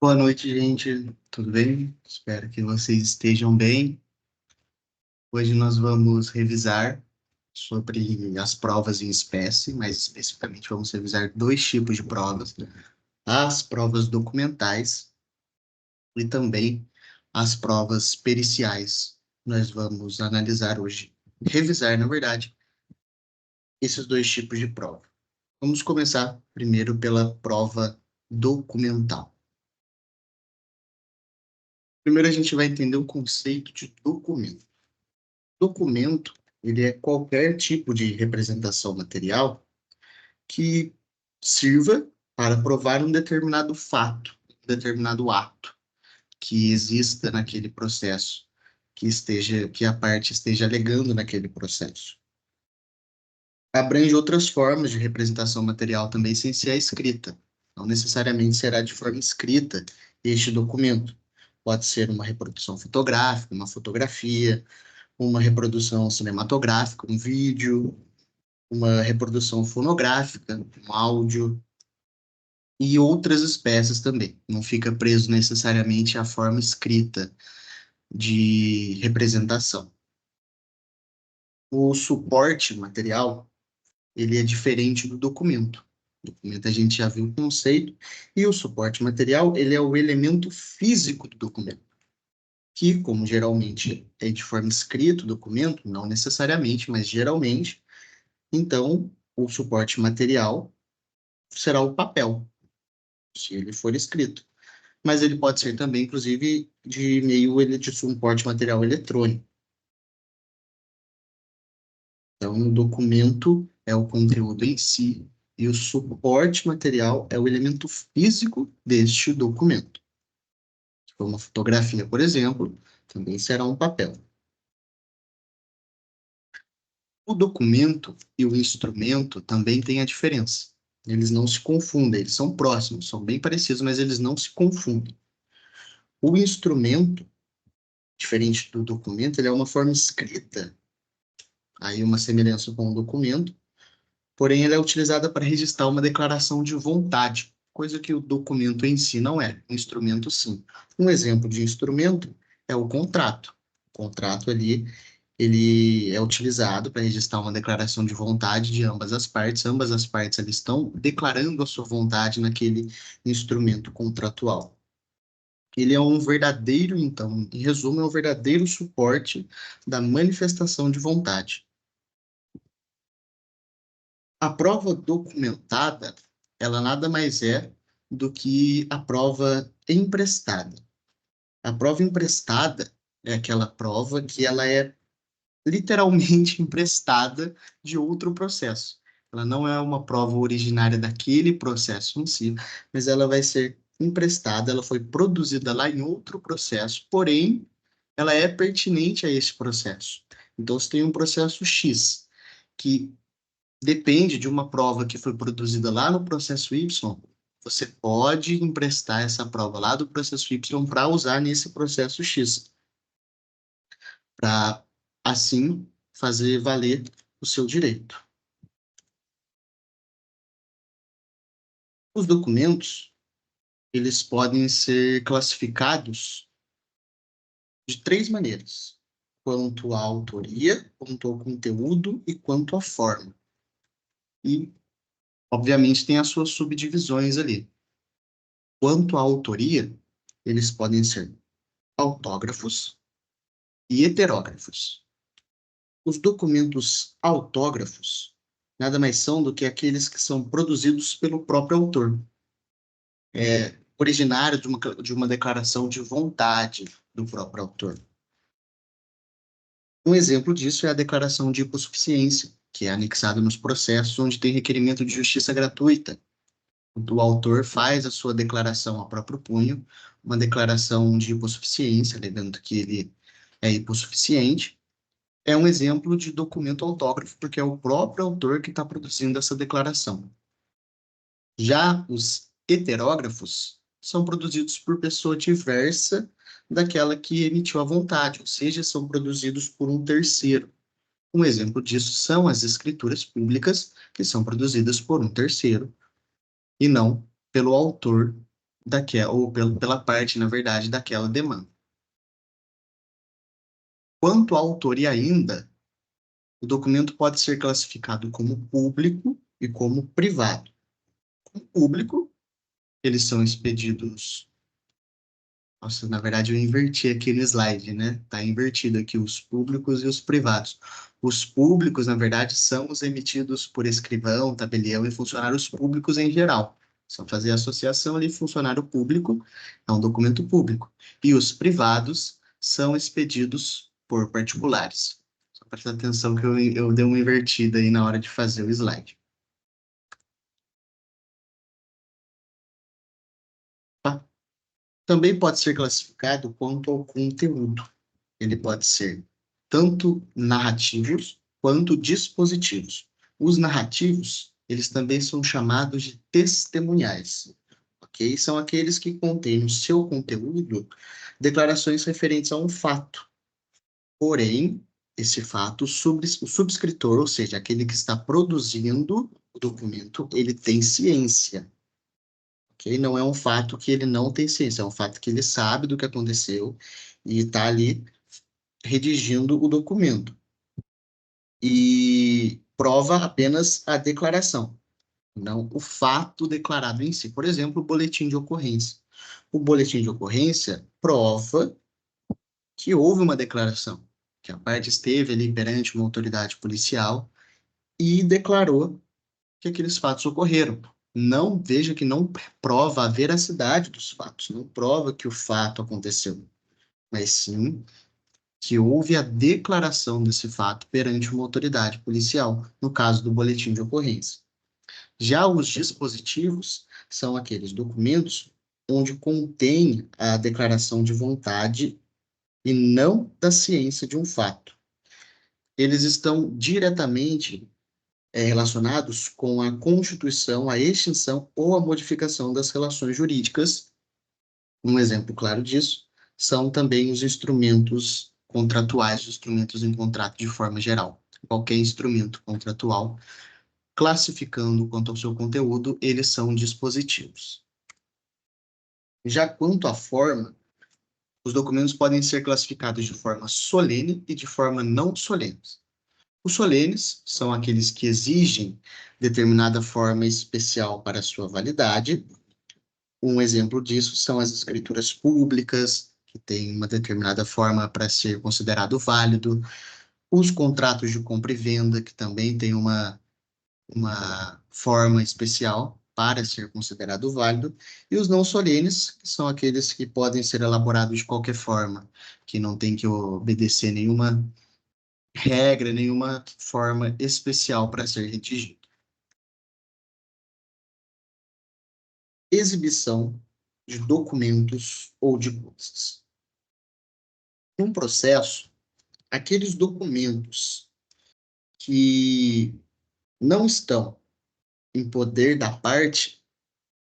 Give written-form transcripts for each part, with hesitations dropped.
Boa noite, gente. Tudo bem? Espero que vocês estejam bem. Hoje nós vamos revisar sobre as provas em espécie, mais especificamente vamos revisar dois tipos de provas: as provas documentais e também as provas periciais. Nós vamos analisar hoje, revisar, na verdade, esses dois tipos de prova. Vamos começar primeiro pela prova documental. Primeiro a gente vai entender o conceito de documento. Documento, ele é qualquer tipo de representação material que sirva para provar um determinado fato, um determinado ato que exista naquele processo, que a parte esteja alegando naquele processo. Abrange outras formas de representação material também sem ser a escrita. Não necessariamente será de forma escrita este documento. Pode ser uma reprodução fotográfica, uma fotografia, uma reprodução cinematográfica, um vídeo, uma reprodução fonográfica, um áudio e outras espécies também. Não fica preso necessariamente à forma escrita de representação. O suporte material, ele é diferente do documento. O documento a gente já viu o conceito, e o suporte material, ele é o elemento físico do documento, que, como geralmente é de forma escrita o documento, não necessariamente, mas geralmente, então, o suporte material será o papel, se ele for escrito. Mas ele pode ser também, inclusive, de meio de suporte material eletrônico. Então, o documento é o conteúdo em si e o suporte material é o elemento físico deste documento. Se for uma fotografia, por exemplo, também será um papel. O documento e o instrumento também têm a diferença. Eles não se confundem, eles são próximos, são bem parecidos, mas eles não se confundem. O instrumento, diferente do documento, ele é uma forma escrita, aí uma semelhança com o documento, porém ela é utilizada para registrar uma declaração de vontade, coisa que o documento em si não é, o instrumento sim. Um exemplo de instrumento é o contrato. O contrato ali, ele é utilizado para registrar uma declaração de vontade de ambas as partes ali estão declarando a sua vontade naquele instrumento contratual. Ele é um verdadeiro, então, em resumo, é um verdadeiro suporte da manifestação de vontade. A prova documentada, ela nada mais é do que a prova emprestada. A prova emprestada é aquela prova que ela é literalmente emprestada de outro processo. Ela não é uma prova originária daquele processo em si, mas ela vai ser emprestada, ela foi produzida lá em outro processo, porém, ela é pertinente a esse processo. Então, você tem um processo X, que depende de uma prova que foi produzida lá no processo Y, você pode emprestar essa prova lá do processo Y para usar nesse processo X, para assim fazer valer o seu direito. Os documentos, eles podem ser classificados de três maneiras: quanto à autoria, quanto ao conteúdo e quanto à forma. E, obviamente, tem as suas subdivisões ali. Quanto à autoria, eles podem ser autógrafos e heterógrafos. Os documentos autógrafos nada mais são do que aqueles que são produzidos pelo próprio autor, originário de uma declaração de vontade do próprio autor. Um exemplo disso é a declaração de hipossuficiência, que é anexada nos processos onde tem requerimento de justiça gratuita. O autor faz a sua declaração a próprio punho, uma declaração de hipossuficiência, alegando que ele é hipossuficiente. É um exemplo de documento autógrafo, porque é o próprio autor que está produzindo essa declaração. Já os heterógrafos são produzidos por pessoa diversa daquela que emitiu a vontade, ou seja, são produzidos por um terceiro. Um exemplo disso são as escrituras públicas, que são produzidas por um terceiro, e não pelo autor ou pela parte, na verdade, daquela demanda. Quanto à autoria ainda, o documento pode ser classificado como público e como privado. Como público, eles são expedidos. Nossa, na verdade eu inverti aqui no slide, né? Tá invertido aqui os públicos e os privados. Os públicos, na verdade, são os emitidos por escrivão, tabelião e funcionários públicos em geral. Só fazer a associação ali, funcionário público é um documento público. E os privados são expedidos por particulares. Só prestar atenção que eu dei uma invertida aí na hora de fazer o slide. Tá? Também pode ser classificado quanto ao conteúdo. Ele pode ser tanto narrativos quanto dispositivos. Os narrativos, eles também são chamados de testemunhais, ok? São aqueles que contêm no seu conteúdo declarações referentes a um fato. Porém, esse fato, o subscritor, ou seja, aquele que está produzindo o documento, ele tem ciência, ok? Não é um fato que ele não tem ciência, é um fato que ele sabe do que aconteceu e está ali redigindo o documento. E prova apenas a declaração, não o fato declarado em si. Por exemplo, o boletim de ocorrência. O boletim de ocorrência prova que houve uma declaração, que a parte esteve ali perante uma autoridade policial e declarou que aqueles fatos ocorreram. Não, veja que não prova a veracidade dos fatos, não prova que o fato aconteceu, mas sim que houve a declaração desse fato perante uma autoridade policial, no caso do boletim de ocorrência. Já os dispositivos são aqueles documentos onde contém a declaração de vontade e não da ciência de um fato. Eles estão diretamente relacionados com a constituição, a extinção ou a modificação das relações jurídicas. Um exemplo claro disso são também os instrumentos contratuais, os instrumentos em contrato de forma geral. Qualquer instrumento contratual, classificando quanto ao seu conteúdo, eles são dispositivos. Já quanto à forma, os documentos podem ser classificados de forma solene e de forma não solene. Os solenes são aqueles que exigem determinada forma especial para sua validade. Um exemplo disso são as escrituras públicas, que têm uma determinada forma para ser considerado válido, os contratos de compra e venda, que também têm uma forma especial para ser considerado válido, e os não solenes, que são aqueles que podem ser elaborados de qualquer forma, que não tem que obedecer nenhuma regra, nenhuma forma especial para ser redigido. Exibição de documentos ou de coisas. Num processo, aqueles documentos que não estão em poder da parte,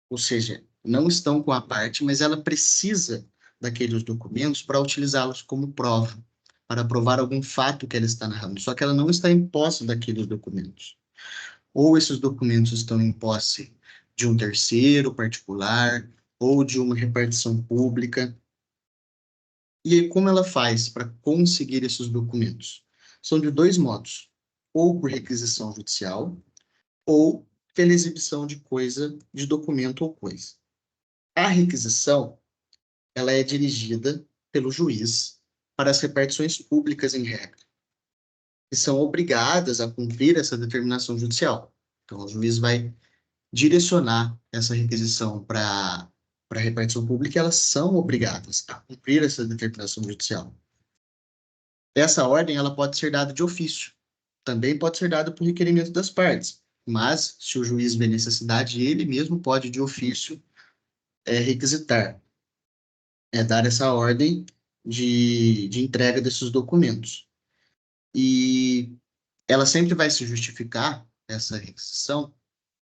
ou seja, não estão com a parte, mas ela precisa daqueles documentos para utilizá-los como prova, para provar algum fato que ela está narrando, só que ela não está em posse daqueles documentos. Ou esses documentos estão em posse de um terceiro particular, ou de uma repartição pública. E aí, como ela faz para conseguir esses documentos? São de dois modos: ou por requisição judicial, ou pela exibição de coisa, de documento ou coisa. A requisição, ela é dirigida pelo juiz para as repartições públicas em regra, que são obrigadas a cumprir essa determinação judicial. Então, o juiz vai direcionar essa requisição para a repartição pública, e elas são obrigadas a cumprir essa determinação judicial. Essa ordem ela pode ser dada de ofício, também pode ser dada por requerimento das partes, mas se o juiz vê necessidade, ele mesmo pode de ofício requisitar, dar essa ordem de entrega desses documentos. E ela sempre vai se justificar, essa requisição,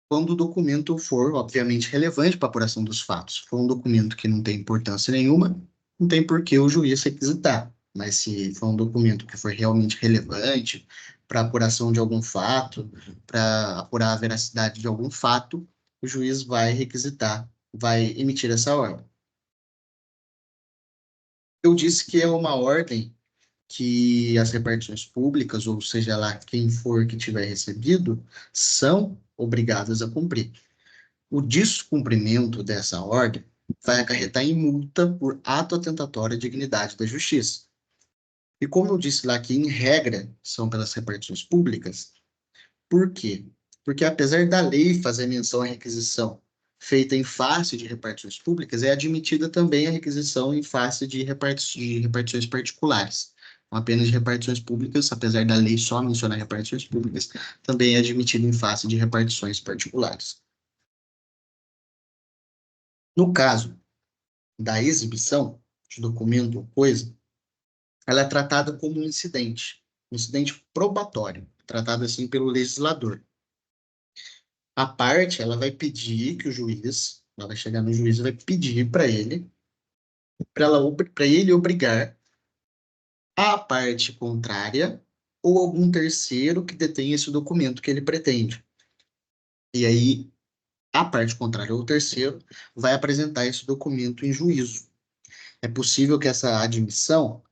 quando o documento for, obviamente, relevante para a apuração dos fatos. Se for um documento que não tem importância nenhuma, não tem por que o juiz requisitar. Mas se for um documento que for realmente relevante para a apuração de algum fato, para apurar a veracidade de algum fato, o juiz vai requisitar vai emitir essa ordem? Eu disse que é uma ordem que as repartições públicas, ou seja lá quem for que tiver recebido, são obrigadas a cumprir. O descumprimento dessa ordem vai acarretar em multa por ato atentatório à dignidade da justiça. E como eu disse lá que, em regra, são pelas repartições públicas, por quê? Porque apesar da lei fazer menção à requisição feita em face de repartições públicas, é admitida também a requisição em face de repartições particulares. Então, apenas de repartições públicas, apesar da lei só mencionar repartições públicas, também é admitida em face de repartições particulares. No caso da exibição de documento ou coisa, ela é tratada como um incidente probatório, tratado assim pelo legislador. A parte, ela vai pedir que o juiz, ela vai chegar no juiz e vai pedir para ele obrigar a parte contrária ou algum terceiro que detém esse documento que ele pretende. E aí, a parte contrária ou o terceiro vai apresentar esse documento em juízo. É possível que essa admissão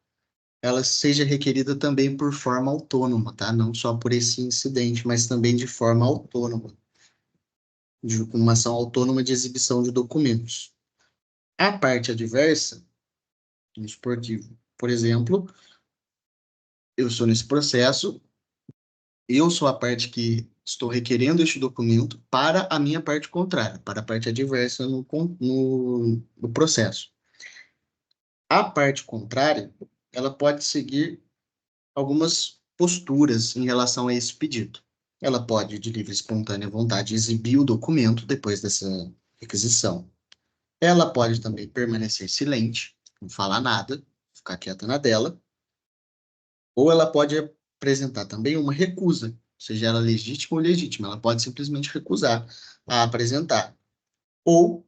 ela seja requerida também por forma autônoma, tá? Não só por esse incidente, mas também de forma autônoma, de uma ação autônoma de exibição de documentos. A parte adversa, no esportivo, por exemplo, eu sou nesse processo, eu sou a parte que estou requerendo este documento para a minha parte contrária, para a parte adversa no processo. A parte contrária, ela pode seguir algumas posturas em relação a esse pedido. Ela pode, de livre e espontânea vontade, exibir o documento depois dessa requisição. Ela pode também permanecer silente, não falar nada, ficar quieta na dela, ou ela pode apresentar também uma recusa, seja ela legítima ou ilegítima. Ela pode simplesmente recusar a apresentar, ou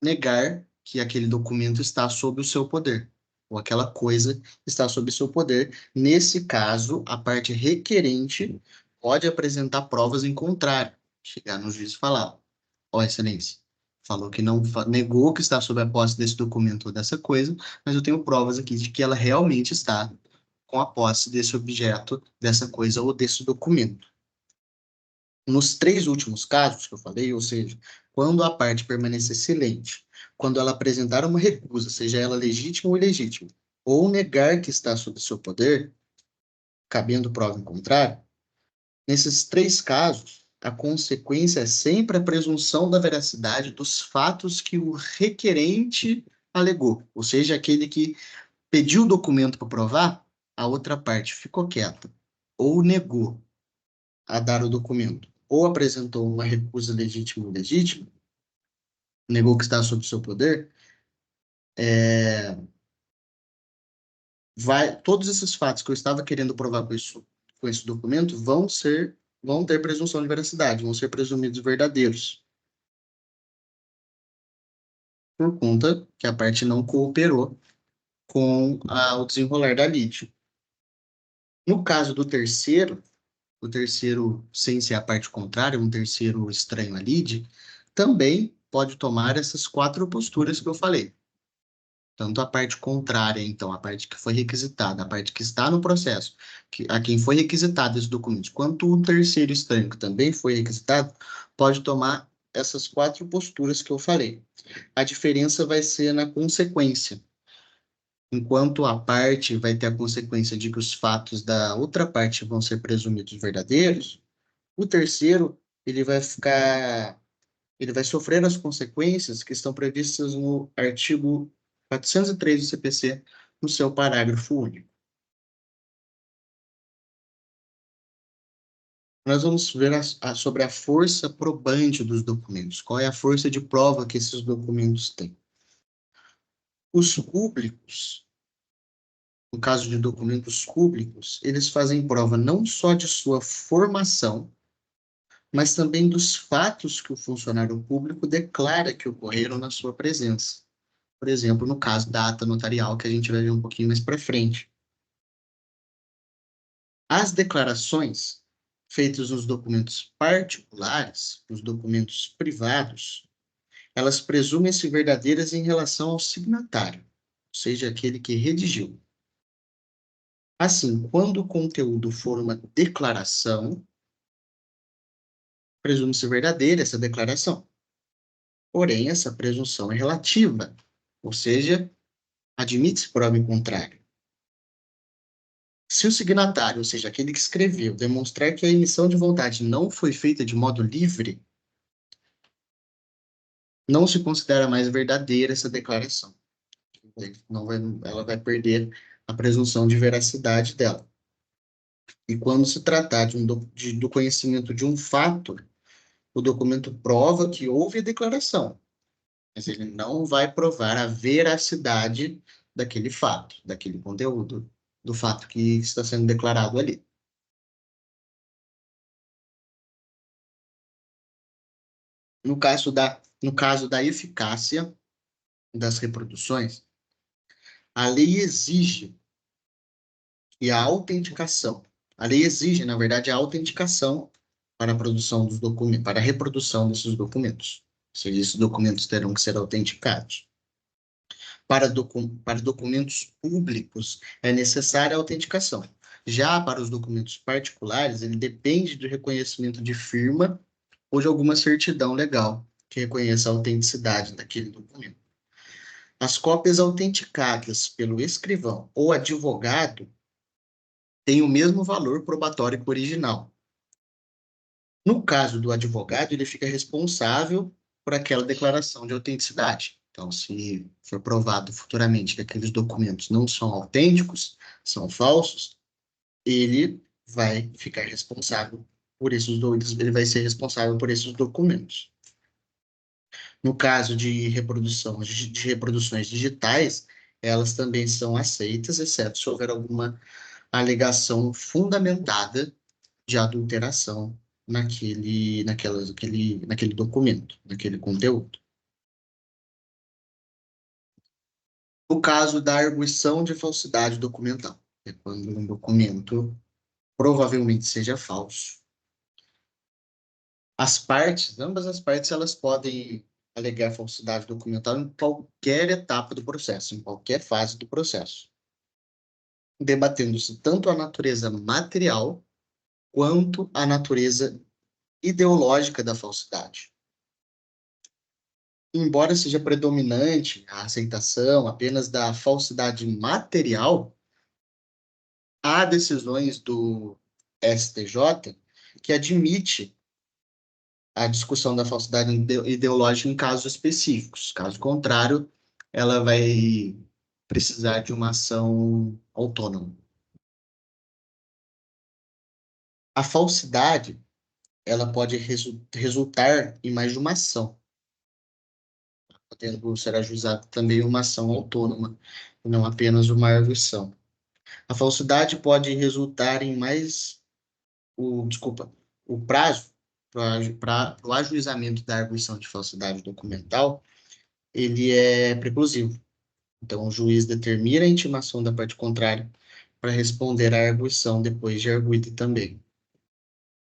negar que aquele documento está sob o seu poder, ou aquela coisa está sob o seu poder. Nesse caso, a parte requerente pode apresentar provas em contrário, chegar no juiz e falar: ó, excelência, falou que não negou que está sob a posse desse documento ou dessa coisa, mas eu tenho provas aqui de que ela realmente está com a posse desse objeto, dessa coisa ou desse documento. Nos três últimos casos que eu falei, ou seja, quando a parte permanecer silente, quando ela apresentar uma recusa, seja ela legítima ou ilegítima, ou negar que está sob seu poder, cabendo prova em contrário, nesses três casos, a consequência é sempre a presunção da veracidade dos fatos que o requerente alegou, ou seja, aquele que pediu o documento para provar, a outra parte ficou quieta ou negou a dar o documento, ou apresentou uma recusa legítima ou ilegítima, negou que está sob seu poder, todos esses fatos que eu estava querendo provar com esse documento vão ter presunção de veracidade, vão ser presumidos verdadeiros, por conta que a parte não cooperou com o desenrolar da lide. No caso do terceiro, o terceiro, sem ser a parte contrária, um terceiro estranho à lide, também pode tomar essas quatro posturas que eu falei. Tanto a parte contrária, então, a parte que foi requisitada, a parte que está no processo, a quem foi requisitado esse documento, quanto o terceiro estranho, que também foi requisitado, pode tomar essas quatro posturas que eu falei. A diferença vai ser na consequência. Enquanto a parte vai ter a consequência de que os fatos da outra parte vão ser presumidos verdadeiros, o terceiro, ele vai sofrer as consequências que estão previstas no artigo 403 do CPC, no seu parágrafo único. Nós vamos ver sobre a força probante dos documentos. Qual é a força de prova que esses documentos têm? Os públicos, no caso de documentos públicos, eles fazem prova não só de sua formação, mas também dos fatos que o funcionário público declara que ocorreram na sua presença. Por exemplo, no caso da ata notarial, que a gente vai ver um pouquinho mais para frente. As declarações feitas nos documentos particulares, nos documentos privados, elas presumem-se verdadeiras em relação ao signatário, ou seja, aquele que redigiu. Assim, quando o conteúdo for uma declaração, presume-se verdadeira essa declaração. Porém, essa presunção é relativa, ou seja, admite-se prova em contrário. Se o signatário, ou seja, aquele que escreveu, demonstrar que a emissão de vontade não foi feita de modo livre, não se considera mais verdadeira essa declaração. Não vai, ela vai perder a presunção de veracidade dela. E quando se tratar do conhecimento de um fato, o documento prova que houve a declaração, mas ele não vai provar a veracidade daquele fato, daquele conteúdo, do fato que está sendo declarado ali. No caso da eficácia das reproduções, a lei exige e a autenticação. A lei exige, na verdade, a autenticação para a produção dos documentos, para a reprodução desses documentos. Ou seja, esses documentos terão que ser autenticados. Para documentos públicos, é necessária a autenticação. Já para os documentos particulares, ele depende do reconhecimento de firma ou de alguma certidão legal que reconheça a autenticidade daquele documento. As cópias autenticadas pelo escrivão ou advogado têm o mesmo valor probatório que o original. No caso do advogado, ele fica responsável por aquela declaração de autenticidade. Então, se for provado futuramente que aqueles documentos não são autênticos, são falsos, ele vai ficar responsável por esses dois, ele vai ser responsável por esses documentos. No caso de reproduções digitais, elas também são aceitas, exceto se houver alguma alegação fundamentada de adulteração naquele documento, naquele conteúdo. No caso da arguição de falsidade documental, é quando um documento provavelmente seja falso. Ambas as partes, elas podem alegar falsidade documental em qualquer etapa do processo, em qualquer fase do processo, debatendo-se tanto a natureza material quanto a natureza ideológica da falsidade. Embora seja predominante a aceitação apenas da falsidade material, há decisões do STJ que admite a discussão da falsidade ideológica em casos específicos. Caso contrário, ela vai precisar de uma ação autônoma. A falsidade, ela pode resultar em mais de uma ação, podendo ser ajuizada também uma ação autônoma, e não apenas uma arguição. A falsidade pode resultar em o prazo para o ajuizamento da arguição de falsidade documental, ele é preclusivo. Então, o juiz determina a intimação da parte contrária para responder à arguição depois de arguida também.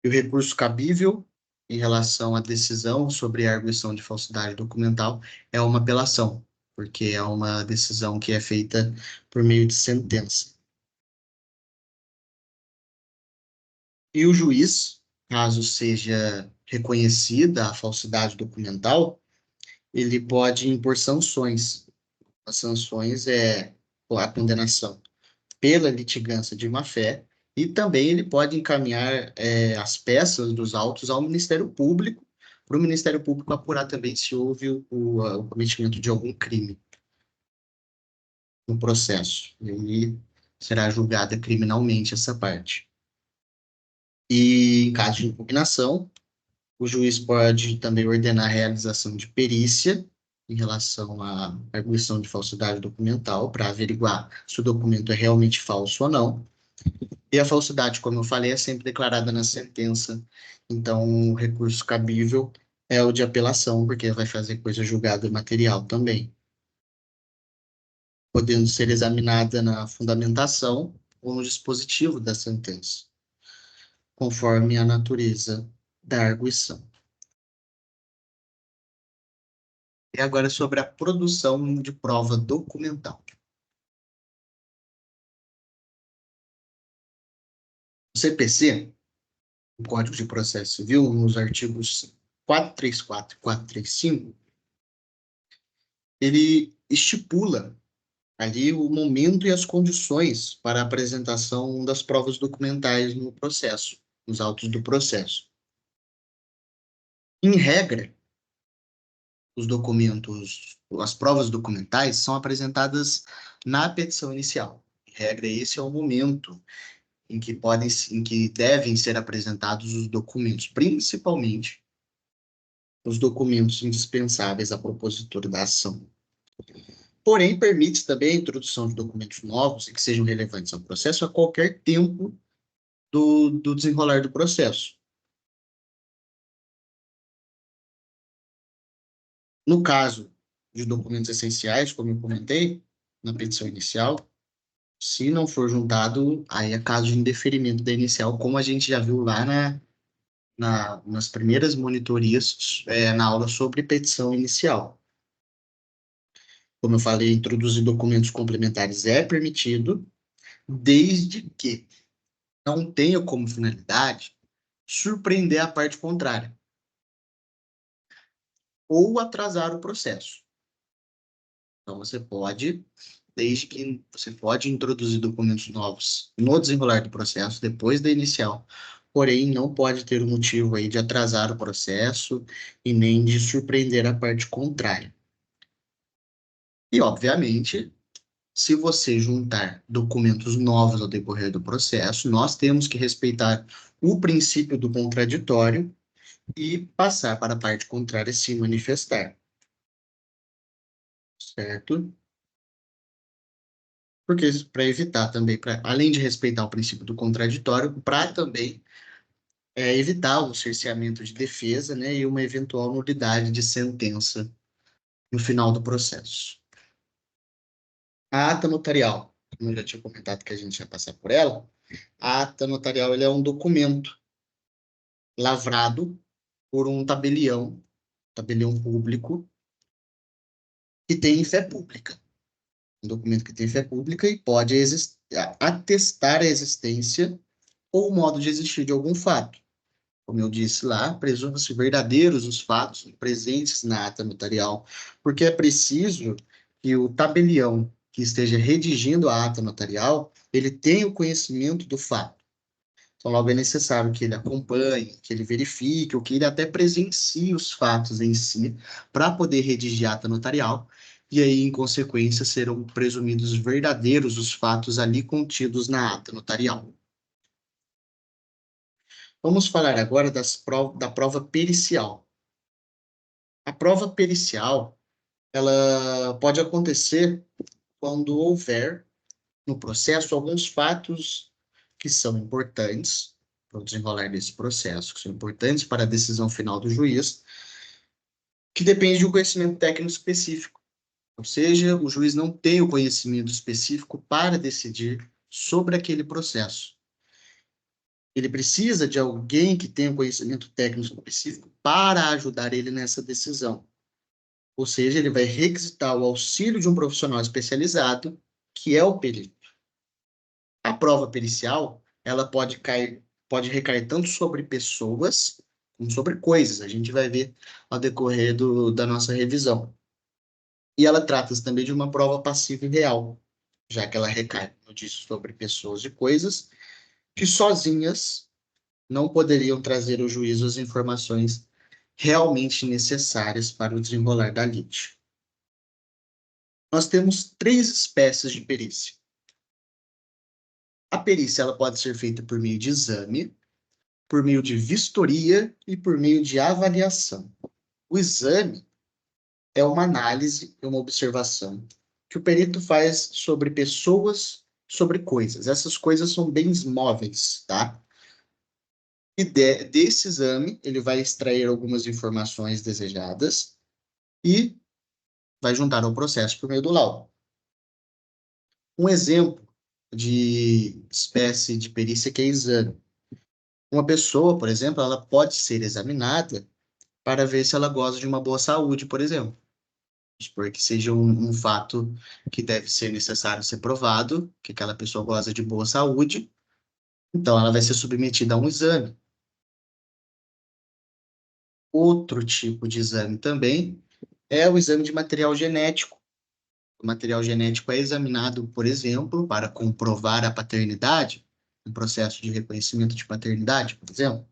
E o recurso cabível em relação à decisão sobre a arguição de falsidade documental é uma apelação, porque é uma decisão que é feita por meio de sentença. E o juiz, caso seja reconhecida a falsidade documental, ele pode impor sanções. As sanções é a condenação pela litigância de má-fé, e também ele pode encaminhar as peças dos autos ao Ministério Público, para o Ministério Público apurar também se houve o cometimento de algum crime no processo. E aí será julgada criminalmente essa parte. E em caso de impugnação, o juiz pode também ordenar a realização de perícia em relação à arguição de falsidade documental, para averiguar se o documento é realmente falso ou não. E a falsidade, como eu falei, é sempre declarada na sentença. Então, o recurso cabível é o de apelação, porque vai fazer coisa julgada material também, podendo ser examinada na fundamentação ou no dispositivo da sentença, conforme a natureza da arguição. E agora sobre a produção de prova documental. O CPC, o Código de Processo Civil, nos artigos 434 e 435, ele estipula ali o momento e as condições para a apresentação das provas documentais no processo, nos autos do processo. Em regra, os documentos, as provas documentais são apresentadas na petição inicial. Em regra, esse é o momento em que devem ser apresentados os documentos, principalmente os documentos indispensáveis a propositor da ação. Porém, permite também a introdução de documentos novos e que sejam relevantes ao processo a qualquer tempo do desenrolar do processo. No caso de documentos essenciais, como eu comentei, na petição inicial, se não for juntado, aí é caso de indeferimento da inicial, como a gente já viu lá nas primeiras monitorias, na aula sobre petição inicial. Como eu falei, introduzir documentos complementares é permitido, desde que não tenha como finalidade surpreender a parte contrária ou atrasar o processo. Então, você pode introduzir documentos novos no desenrolar do processo, depois da inicial, porém, não pode ter o motivo aí de atrasar o processo e nem de surpreender a parte contrária. E, obviamente, se você juntar documentos novos ao decorrer do processo, nós temos que respeitar o princípio do contraditório e passar para a parte contrária se manifestar, certo? Porque para evitar também, além de respeitar o princípio do contraditório, para também evitar o cerceamento de defesa, né, e uma eventual nulidade de sentença no final do processo. A ata notarial, como eu já tinha comentado que a gente ia passar por ela, a ata notarial ele é um documento lavrado por um tabelião público, que tem fé pública. Um documento que tem fé pública e pode atestar a existência ou o modo de existir de algum fato. Como eu disse lá, presume-se verdadeiros os fatos presentes na ata notarial, porque é preciso que o tabelião que esteja redigindo a ata notarial, ele tenha o conhecimento do fato. Então, logo é necessário que ele acompanhe, que ele verifique, ou que ele até presencie os fatos em si, para poder redigir a ata notarial, e aí, em consequência, serão presumidos verdadeiros os fatos ali contidos na ata notarial. Vamos falar agora da prova pericial. A prova pericial, ela pode acontecer quando houver no processo alguns fatos que são importantes para o desenrolar desse processo, que são importantes para a decisão final do juiz, que depende de um conhecimento técnico específico. Ou seja, o juiz não tem o conhecimento específico para decidir sobre aquele processo. Ele precisa de alguém que tenha um conhecimento técnico específico para ajudar ele nessa decisão. Ou seja, ele vai requisitar o auxílio de um profissional especializado, que é o perito. A prova pericial, ela pode recair tanto sobre pessoas como sobre coisas. A gente vai ver ao decorrer da nossa revisão. E ela trata-se também de uma prova passiva e real, já que ela recai, como eu disse, sobre pessoas e coisas que sozinhas não poderiam trazer ao juízo as informações realmente necessárias para o desenrolar da lide. Nós temos três espécies de perícia. A perícia ela pode ser feita por meio de exame, por meio de vistoria e por meio de avaliação. O exame é uma análise, é uma observação que o perito faz sobre pessoas, sobre coisas. Essas coisas são bens móveis, tá? E desse exame, ele vai extrair algumas informações desejadas e vai juntar ao processo por meio do laudo. Um exemplo de espécie de perícia que é exame. Uma pessoa, por exemplo, ela pode ser examinada para ver se ela goza de uma boa saúde, por exemplo. supor que seja um fato que deve ser necessário ser provado, que aquela pessoa goza de boa saúde, então ela vai ser submetida a um exame. Outro tipo de exame também é o exame de material genético. O material genético é examinado, por exemplo, para comprovar a paternidade, um processo de reconhecimento de paternidade, por exemplo.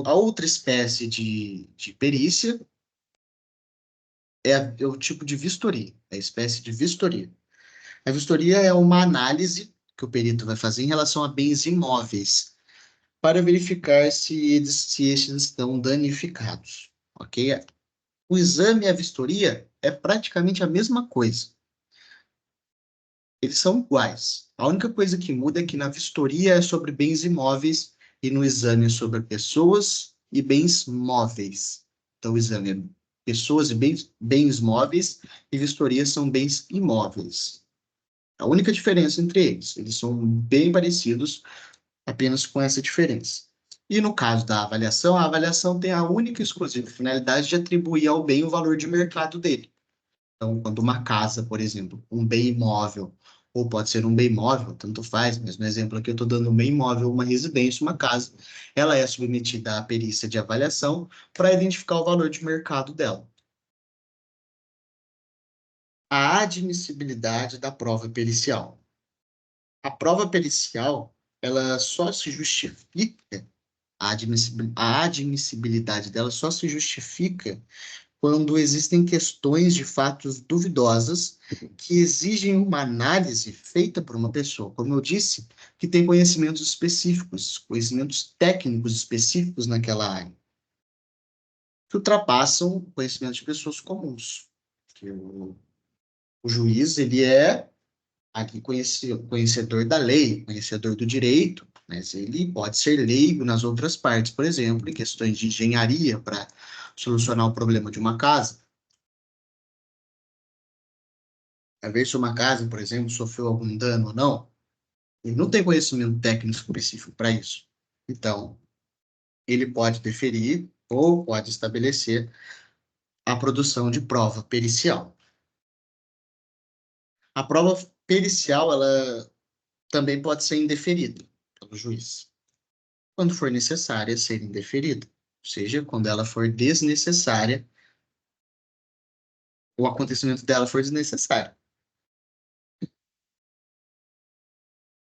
A outra espécie de perícia é o tipo de vistoria, é a espécie de vistoria. A vistoria é uma análise que o perito vai fazer em relação a bens imóveis, para verificar se estes estão danificados, ok? O exame e a vistoria é praticamente a mesma coisa. Eles são iguais. A única coisa que muda é que na vistoria é sobre bens imóveis e no exame é sobre pessoas e bens móveis. Então, o exame é pessoas e bens móveis e vistoria são bens imóveis. A única diferença entre eles. Eles são bem parecidos, apenas com essa diferença. E no caso da avaliação, a avaliação tem a única e exclusiva finalidade de atribuir ao bem o valor de mercado dele. Então, quando uma casa, por exemplo, um bem imóvel, ou pode ser um bem móvel, tanto faz, mas no exemplo aqui eu estou dando um bem imóvel, uma residência, uma casa, ela é submetida à perícia de avaliação para identificar o valor de mercado dela. A admissibilidade da prova pericial. A prova pericial, ela só se justifica, a admissibilidade dela só se justifica quando existem questões de fatos duvidosas que exigem uma análise feita por uma pessoa, como eu disse, que tem conhecimentos específicos, conhecimentos técnicos específicos naquela área, que ultrapassam o conhecimento de pessoas comuns. Que o juiz, ele é aqui conhecedor da lei, conhecedor do direito, mas ele pode ser leigo nas outras partes, por exemplo, em questões de engenharia para solucionar o problema de uma casa. A ver se uma casa, por exemplo, sofreu algum dano ou não. Ele não tem conhecimento técnico específico para isso. Então, ele pode deferir ou pode estabelecer a produção de prova pericial. A prova pericial, ela também pode ser indeferida pelo juiz, quando for necessária ser indeferida, ou seja, quando ela for desnecessária, o acontecimento dela for desnecessário.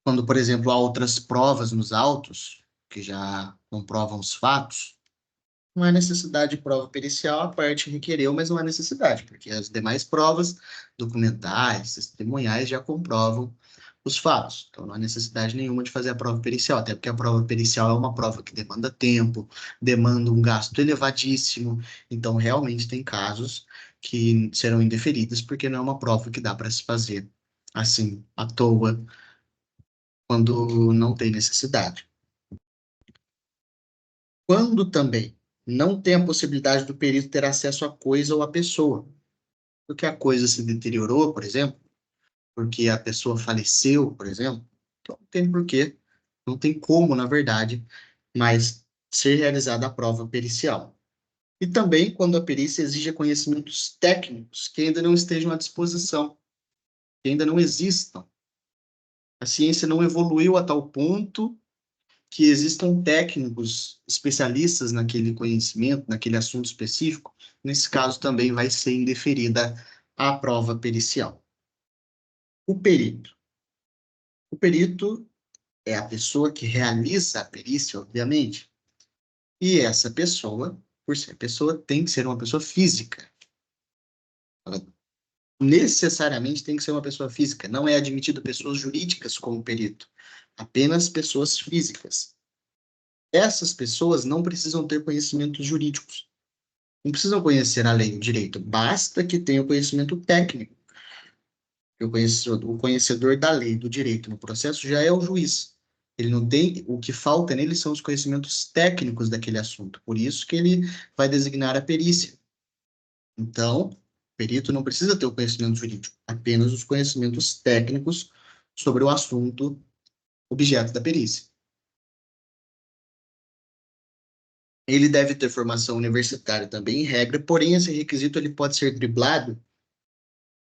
Quando, por exemplo, há outras provas nos autos, que já comprovam os fatos, não há necessidade de prova pericial, a parte requereu, mas não há necessidade, porque as demais provas documentais, testemunhais já comprovam os fatos. Então, não há necessidade nenhuma de fazer a prova pericial, até porque a prova pericial é uma prova que demanda tempo, demanda um gasto elevadíssimo. Então, realmente tem casos que serão indeferidos, porque não é uma prova que dá para se fazer assim, à toa, quando não tem necessidade. Quando também não tem a possibilidade do perito ter acesso à coisa ou à pessoa, porque a coisa se deteriorou, por exemplo, porque a pessoa faleceu, por exemplo, então não tem porquê, não tem como, na verdade, mas ser realizada a prova pericial. E também quando a perícia exige conhecimentos técnicos que ainda não estejam à disposição, que ainda não existam. A ciência não evoluiu a tal ponto que existam técnicos especialistas naquele conhecimento, naquele assunto específico, nesse caso também vai ser indeferida a prova pericial. O perito. O perito é a pessoa que realiza a perícia, obviamente, e essa pessoa, por ser pessoa, tem que ser uma pessoa física. Ela necessariamente tem que ser uma pessoa física. Não é admitido pessoas jurídicas como perito, apenas pessoas físicas. Essas pessoas não precisam ter conhecimentos jurídicos. Não precisam conhecer a lei, o direito, basta que tenham conhecimento técnico. O conhecedor da lei, do direito no processo já é o juiz. Ele não tem, o que falta nele são os conhecimentos técnicos daquele assunto. Por isso que ele vai designar a perícia. Então, o perito não precisa ter o conhecimento jurídico, apenas os conhecimentos técnicos sobre o assunto objeto da perícia. Ele deve ter formação universitária também, em regra, porém esse requisito ele pode ser driblado,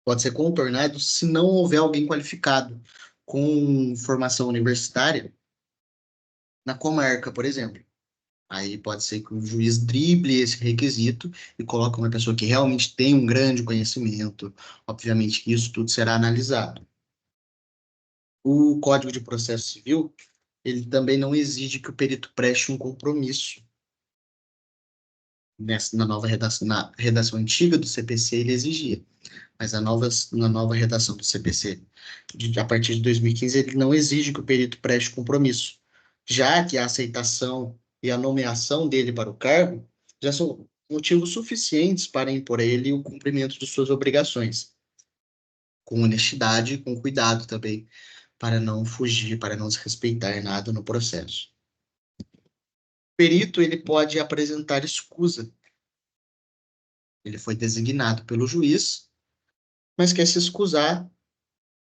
pode ser contornado se não houver alguém qualificado com formação universitária na comarca, por exemplo. Aí pode ser que o juiz drible esse requisito e coloque uma pessoa que realmente tem um grande conhecimento. Obviamente que isso tudo será analisado. O Código de Processo Civil, ele também não exige que o perito preste um compromisso. Na nova redação, na redação antiga do CPC, ele exigia, mas na nova redação do CPC, a partir de 2015, ele não exige que o perito preste compromisso, já que a aceitação e a nomeação dele para o cargo já são motivos suficientes para impor a ele o cumprimento de suas obrigações, com honestidade e com cuidado também, para não fugir, para não desrespeitar nada no processo. O perito, ele pode apresentar escusa. Ele foi designado pelo juiz, mas quer se escusar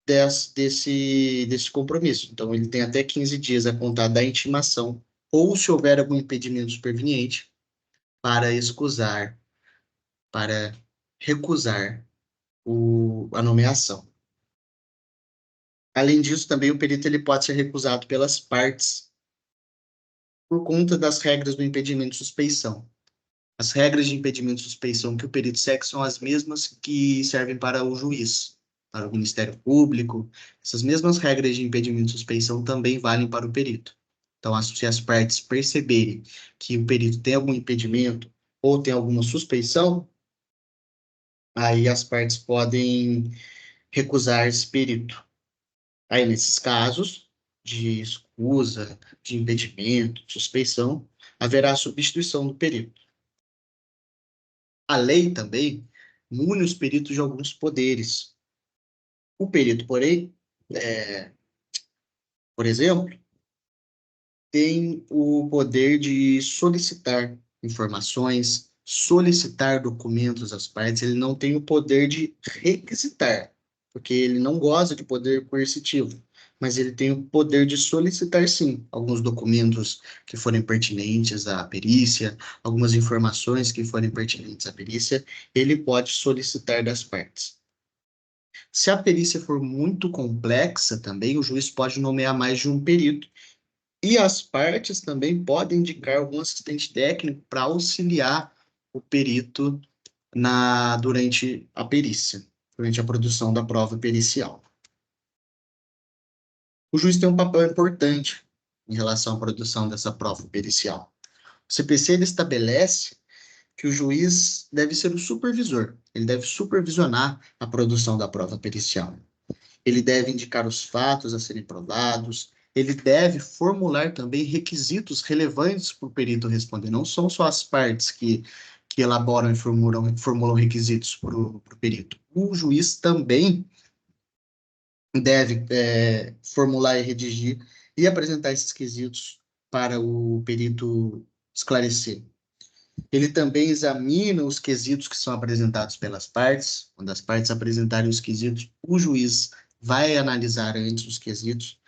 desse compromisso. Então, ele tem até 15 dias a contar da intimação, ou se houver algum impedimento superveniente, para escusar, para recusar a nomeação. Além disso, também o perito ele pode ser recusado pelas partes por conta das regras do impedimento de suspeição. As regras de impedimento de suspeição que o perito segue são as mesmas que servem para o juiz, para o Ministério Público. Essas mesmas regras de impedimento de suspeição também valem para o perito. Então, se as partes perceberem que o perito tem algum impedimento ou tem alguma suspeição, aí as partes podem recusar esse perito. Aí, nesses casos de escusa, de impedimento, de suspeição, haverá substituição do perito. A lei também mune os peritos de alguns poderes. O perito, porém, por exemplo, tem o poder de solicitar informações, solicitar documentos às partes, ele não tem o poder de requisitar, porque ele não goza de poder coercitivo, mas ele tem o poder de solicitar, sim, alguns documentos que forem pertinentes à perícia, algumas informações que forem pertinentes à perícia, ele pode solicitar das partes. Se a perícia for muito complexa também, o juiz pode nomear mais de um perito. E as partes também podem indicar algum assistente técnico para auxiliar o perito durante a perícia, durante a produção da prova pericial. O juiz tem um papel importante em relação à produção dessa prova pericial. O CPC ele estabelece que o juiz deve ser o supervisor, ele deve supervisionar a produção da prova pericial. Ele deve indicar os fatos a serem provados, ele deve formular também requisitos relevantes para o perito responder. Não são só as partes que elaboram e formulam requisitos para o perito. O juiz também deve formular e redigir e apresentar esses quesitos para o perito esclarecer. Ele também examina os quesitos que são apresentados pelas partes. Quando as partes apresentarem os quesitos, o juiz vai analisar antes os quesitos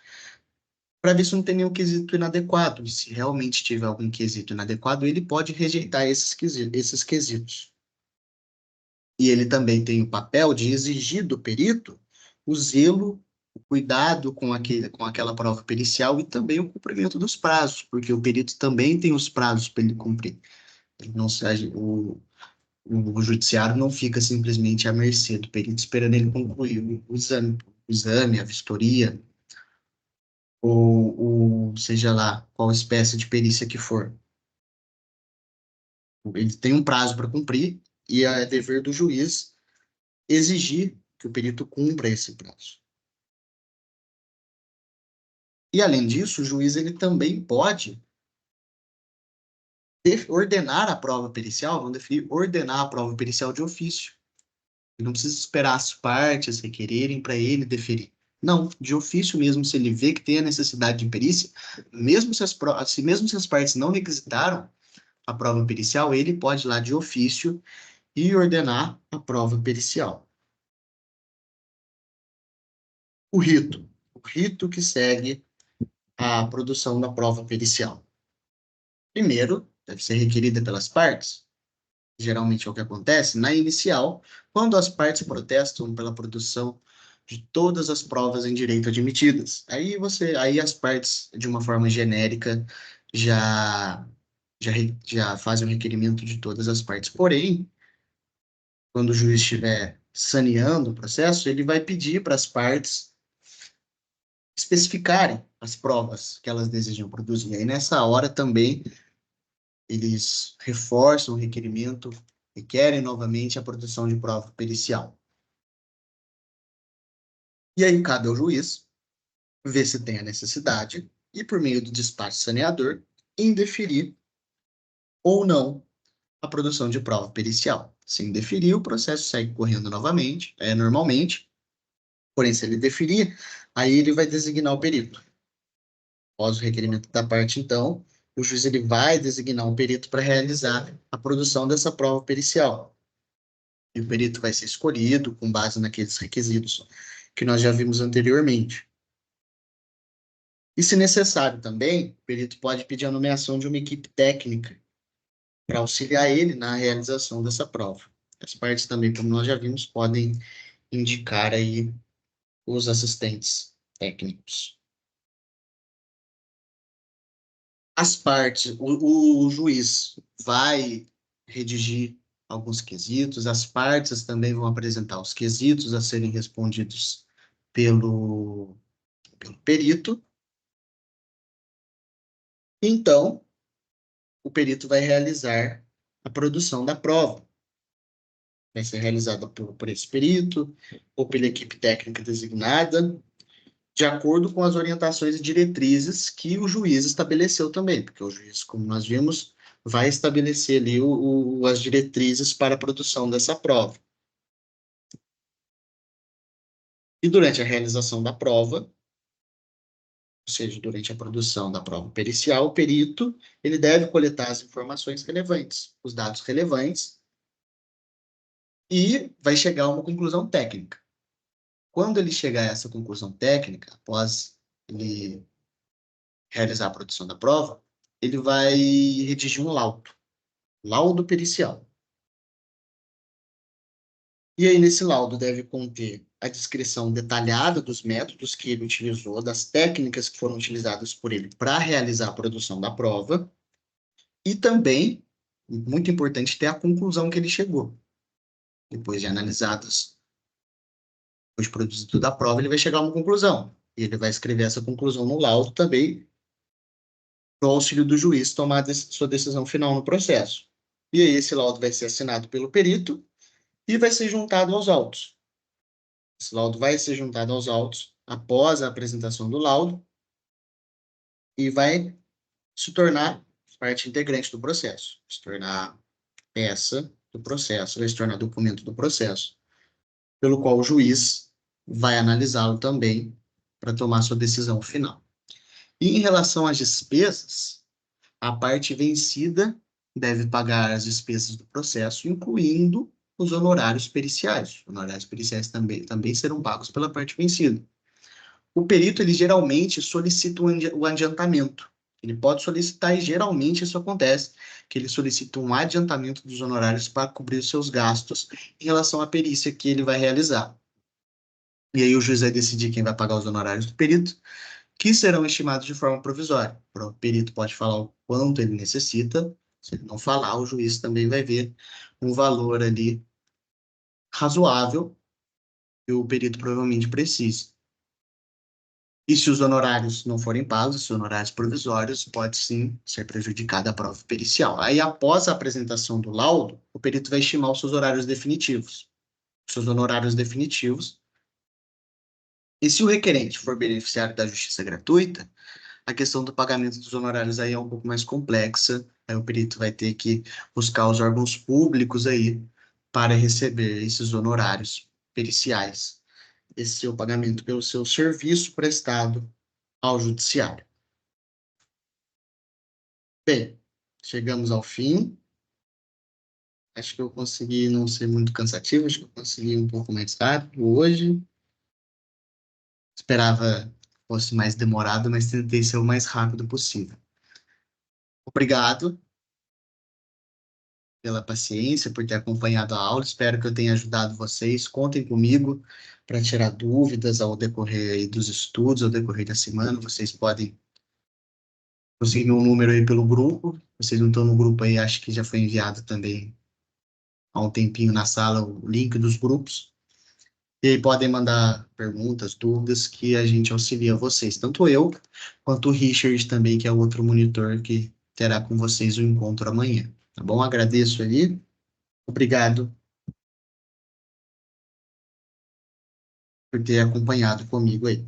para ver se não tem nenhum quesito inadequado. E se realmente tiver algum quesito inadequado, ele pode rejeitar esses quesitos. E ele também tem o papel de exigir do perito o zelo, o cuidado com aquela prova pericial e também o cumprimento dos prazos, porque o perito também tem os prazos para ele cumprir. Ele não se, o judiciário não fica simplesmente à mercê do perito esperando ele concluir o exame, a vistoria, ou seja lá qual espécie de perícia que for. Ele tem um prazo para cumprir e é dever do juiz exigir que o perito cumpra esse prazo. E, além disso, o juiz ele também pode ordenar a prova pericial, vamos definir, ordenar a prova pericial de ofício. Ele não precisa esperar as partes requererem para ele deferir. Não, de ofício mesmo, se ele vê que tem a necessidade de perícia, mesmo se as partes não requisitaram a prova pericial, ele pode ir lá de ofício e ordenar a prova pericial. O rito que segue a produção da prova pericial. Primeiro, deve ser requerida pelas partes. Geralmente é o que acontece na inicial, quando as partes protestam pela produção de todas as provas em direito admitidas. Aí as partes, de uma forma genérica, já fazem o requerimento de todas as partes. Porém, quando o juiz estiver saneando o processo, ele vai pedir para as partes especificarem as provas que elas desejam produzir. Aí, nessa hora também, eles reforçam o requerimento, requerem novamente a produção de prova pericial. E aí cabe ao juiz ver se tem a necessidade e, por meio do despacho saneador, indeferir ou não a produção de prova pericial. Se indeferir, o processo segue correndo novamente, normalmente, porém, se ele deferir, aí ele vai designar o perito. Após o requerimento da parte, então, o juiz ele vai designar um perito para realizar a produção dessa prova pericial. E o perito vai ser escolhido com base naqueles requisitos que nós já vimos anteriormente. E, se necessário também, o perito pode pedir a nomeação de uma equipe técnica para auxiliar ele na realização dessa prova. As partes também, como nós já vimos, podem indicar aí os assistentes técnicos. As partes, o juiz vai redigir alguns quesitos, as partes também vão apresentar os quesitos a serem respondidos pelo perito. Então, o perito vai realizar a produção da prova. Vai ser realizada por esse perito ou pela equipe técnica designada, de acordo com as orientações e diretrizes que o juiz estabeleceu também, porque o juiz, como nós vimos, vai estabelecer ali as diretrizes para a produção dessa prova. E durante a realização da prova, ou seja, durante a produção da prova pericial, o perito ele deve coletar as informações relevantes, os dados relevantes, e vai chegar a uma conclusão técnica. Quando ele chegar a essa conclusão técnica, após ele realizar a produção da prova, ele vai redigir um laudo pericial. E aí, nesse laudo, deve conter a descrição detalhada dos métodos que ele utilizou, das técnicas que foram utilizadas por ele para realizar a produção da prova, e também, muito importante, ter a conclusão que ele chegou. Depois de analisados, depois de produzido toda a prova, ele vai chegar a uma conclusão. E ele vai escrever essa conclusão no laudo também, no auxílio do juiz tomar sua decisão final no processo. E aí, esse laudo vai ser assinado pelo perito e vai ser juntado aos autos. Esse laudo vai ser juntado aos autos após a apresentação do laudo e vai se tornar parte integrante do processo, se tornar peça do processo, vai se tornar documento do processo, pelo qual o juiz vai analisá-lo também para tomar sua decisão final. E em relação às despesas, a parte vencida deve pagar as despesas do processo, incluindo os honorários periciais. Os honorários periciais também serão pagos pela parte vencida. O perito, ele geralmente solicita o adiantamento. Ele pode solicitar, e geralmente isso acontece, que ele solicita um adiantamento dos honorários para cobrir os seus gastos em relação à perícia que ele vai realizar. E aí o juiz vai decidir quem vai pagar os honorários do perito, que serão estimados de forma provisória. O perito pode falar o quanto ele necessita, se ele não falar, o juiz também vai ver um valor ali razoável que o perito provavelmente precisa. E se os honorários não forem pagos, os honorários provisórios, pode sim ser prejudicada a prova pericial. Aí, após a apresentação do laudo, o perito vai estimar os seus horários definitivos. Os seus honorários definitivos. E se o requerente for beneficiário da justiça gratuita, a questão do pagamento dos honorários aí é um pouco mais complexa. Aí o perito vai ter que buscar os órgãos públicos aí para receber esses honorários periciais. Esse seu pagamento pelo seu serviço prestado ao judiciário. Bem, chegamos ao fim. Acho que eu consegui não ser muito cansativo, acho que eu consegui um pouco mais rápido hoje. Esperava que fosse mais demorado, mas tentei ser o mais rápido possível. Obrigado pela paciência, por ter acompanhado a aula. Espero que eu tenha ajudado vocês. Contem comigo para tirar dúvidas ao decorrer aí dos estudos, ao decorrer da semana. Vocês podem conseguir meu número aí pelo grupo. Vocês não estão no grupo aí, acho que já foi enviado também há um tempinho na sala o link dos grupos. E aí podem mandar perguntas, dúvidas, que a gente auxilia vocês, tanto eu quanto o Richard também, que é o outro monitor que terá com vocês o encontro amanhã. Tá bom? Agradeço aí. Obrigado por ter acompanhado comigo aí.